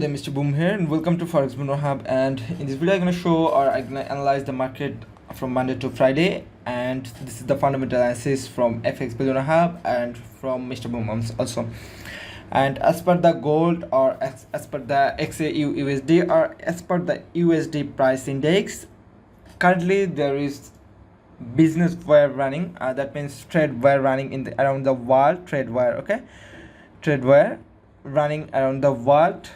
everybody, Mr. Boom here, and welcome to Forex Buno Hub. And in this video, I'm gonna show or I'm gonna analyze the market from Monday to Friday. And this is the fundamental analysis from FX Buno Hub and from Mr. Boom also. And as per the gold or as per the XAUUSD or as per the USD price index, currently there is business wire running. That means trade wire running in the around the world. Trade wire, okay, trade wire running around the world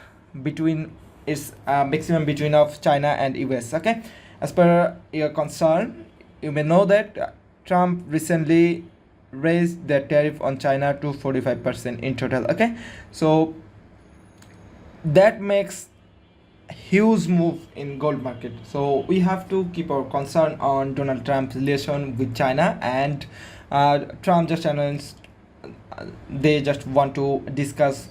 between its maximum between of China and US. Okay, as per your concern, you may know that Trump recently raised the tariff on China to 45% in total. Okay, so that makes huge move in gold market. So we have to keep our concern on Donald Trump's relation with China, and Trump just announced they just want to discuss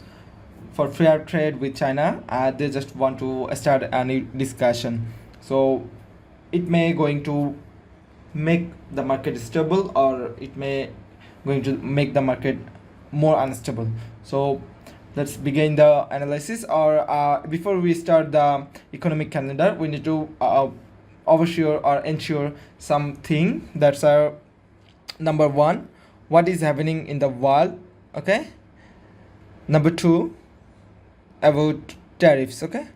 for fair trade with China. They just want to start a new discussion. So it may going to make the market stable, or it may going to make the market more unstable. So let's begin the analysis. Or before we start the economic calendar, we need to oversure or ensure something. That's our number one, what is happening in the world. Okay, number two, about tariffs. Okay,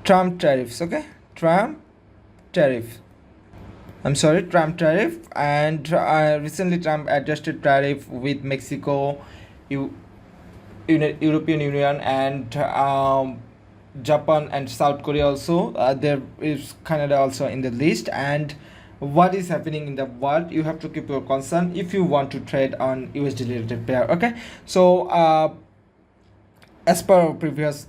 Trump tariffs. Okay, Trump tariff, Trump tariff. And recently Trump adjusted tariff with Mexico, European Union, and Japan and South Korea also. There is Canada also in the list. And what is happening in the world, you have to keep your concern if you want to trade on USD related pair. Okay, so as per previous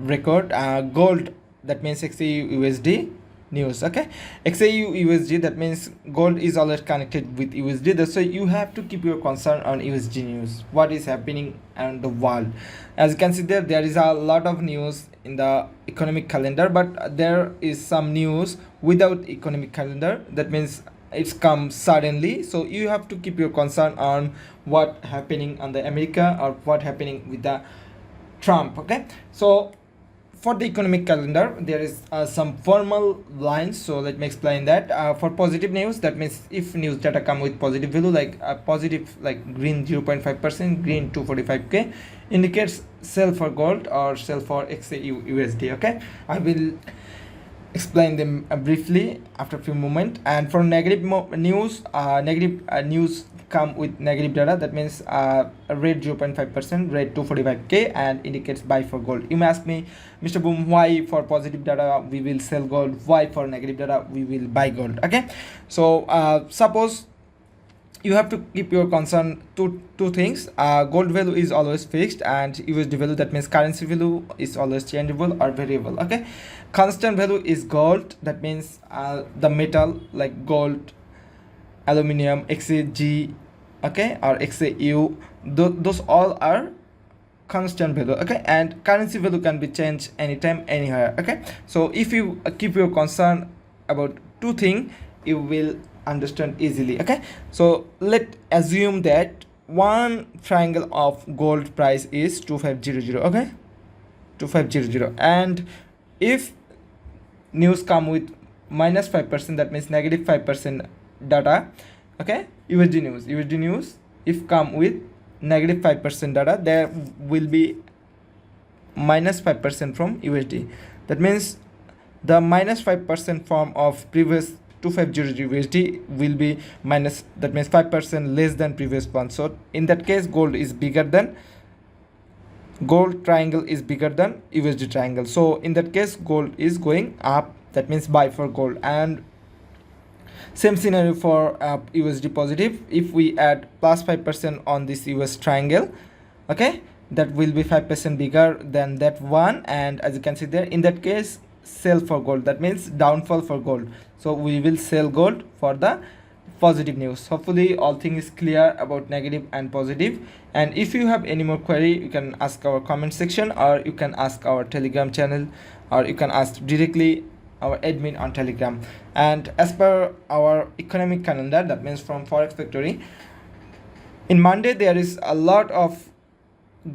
record, gold, that means XAUUSD news. Okay, XAUUSD, that means gold is always connected with USD. That's why you have to keep your concern on USD news, what is happening around the world. As you can see there is a lot of news in the economic calendar, but there is some news without economic calendar. That means it's come suddenly. So you have to keep your concern on what happening on the America or what happening with the Trump. Okay, so for the economic calendar, there is some formal lines. So let me explain that. For positive news, that means if news data come with positive value, like positive, like green 0.5%, green 245k, indicates sell for gold or sell for XAUUSD. Okay, I will explain them briefly after a few moments. And for negative news, news come with negative data. That means red 0.5%, red 245k, and indicates buy for gold. You may ask me, Mr. Boom, why for positive data we will sell gold, why for negative data we will buy gold? Okay, so suppose you have to keep your concern two things. Gold value is always fixed, and USD value, that means currency value, is always changeable or variable. Okay, constant value is gold. That means the metal like gold, aluminum, XAG, okay, or XAU, those all are constant value. Okay, and currency value can be changed anytime, anywhere. Okay, so if you keep your concern about two things, you will understand easily. Okay, so let's assume that one triangle of gold price is 2500. Okay, 2500, and if news come with minus 5%, that means negative 5% data. Okay, USD news if come with negative 5% data, there will be minus 5% from USD. That means the minus 5% form of previous 2500 USD will be minus, that means 5% less than previous one. So in that case, gold triangle is bigger than USD triangle. So in that case, gold is going up. That means buy for gold. And same scenario for USD positive. If we add plus 5% on this US triangle, okay, that will be 5% bigger than that one. And as you can see there, in that case, sell for gold, that means downfall for gold. So we will sell gold for the positive news. Hopefully all things is clear about negative and positive. And if you have any more query, you can ask our comment section, or you can ask our Telegram channel, or you can ask directly our admin on Telegram. And as per our economic calendar, that means from Forex Factory, in Monday there is a lot of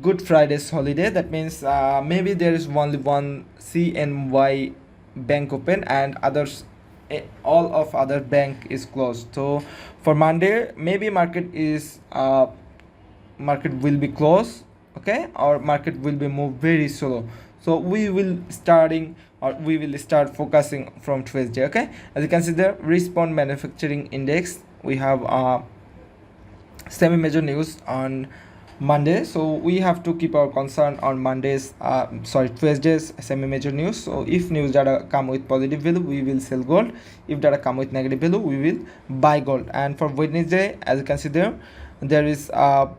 Good Friday's holiday. That means maybe there is only one CNY bank open and others, all of other bank is closed. So for Monday, maybe market will be closed, okay, or market will be move very slow. So we will start focusing from Tuesday, okay. As you can see there, respond manufacturing index, we have semi major news on Monday, so we have to keep our concern on Tuesday's semi major news. So if news data come with positive value, we will sell gold. If data come with negative value, we will buy gold. And for Wednesday, as you can see there is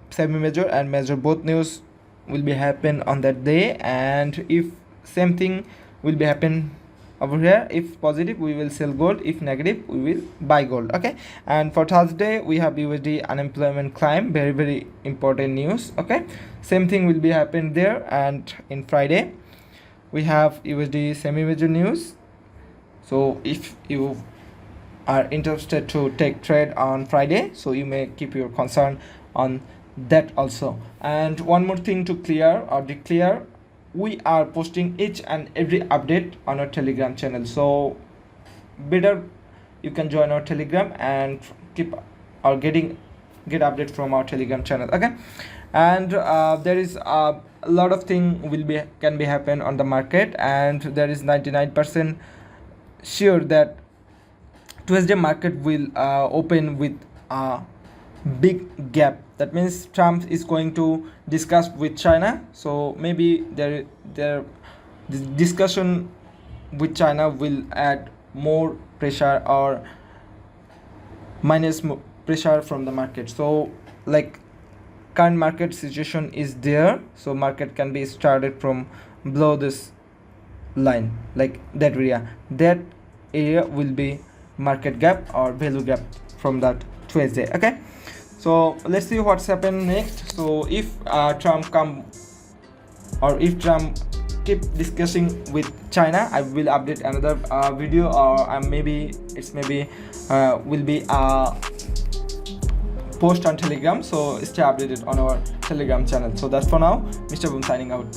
semi major and major, both news will be happen on that day. And if same thing will be happen over here, if positive we will sell gold, if negative we will buy gold, okay. And for Thursday we have USD unemployment climb, very very important news, okay. Same thing will be happen there. And in Friday we have USD semi major news. So if you are interested to take trade on Friday, so you may keep your concern on that also. And one more thing to clear or declare, we are posting each and every update on our Telegram channel, so better you can join our Telegram and keep or get update from our Telegram channel, okay. And there is a lot of thing can be happen on the market, and there is 99% sure that Tuesday market will open with a big gap. That means Trump is going to discuss with China, so maybe the discussion with China will add more pressure or minus pressure from the market. So like current market situation is there, so market can be started from below this line, like that area will be market gap or value gap from that Tuesday, okay. So let's see what's happened next. So if Trump come, or if Trump keep discussing with China, I will update another video, or maybe will be a post on Telegram. So stay updated on our Telegram channel. So that's for now, Mr. Boom signing out.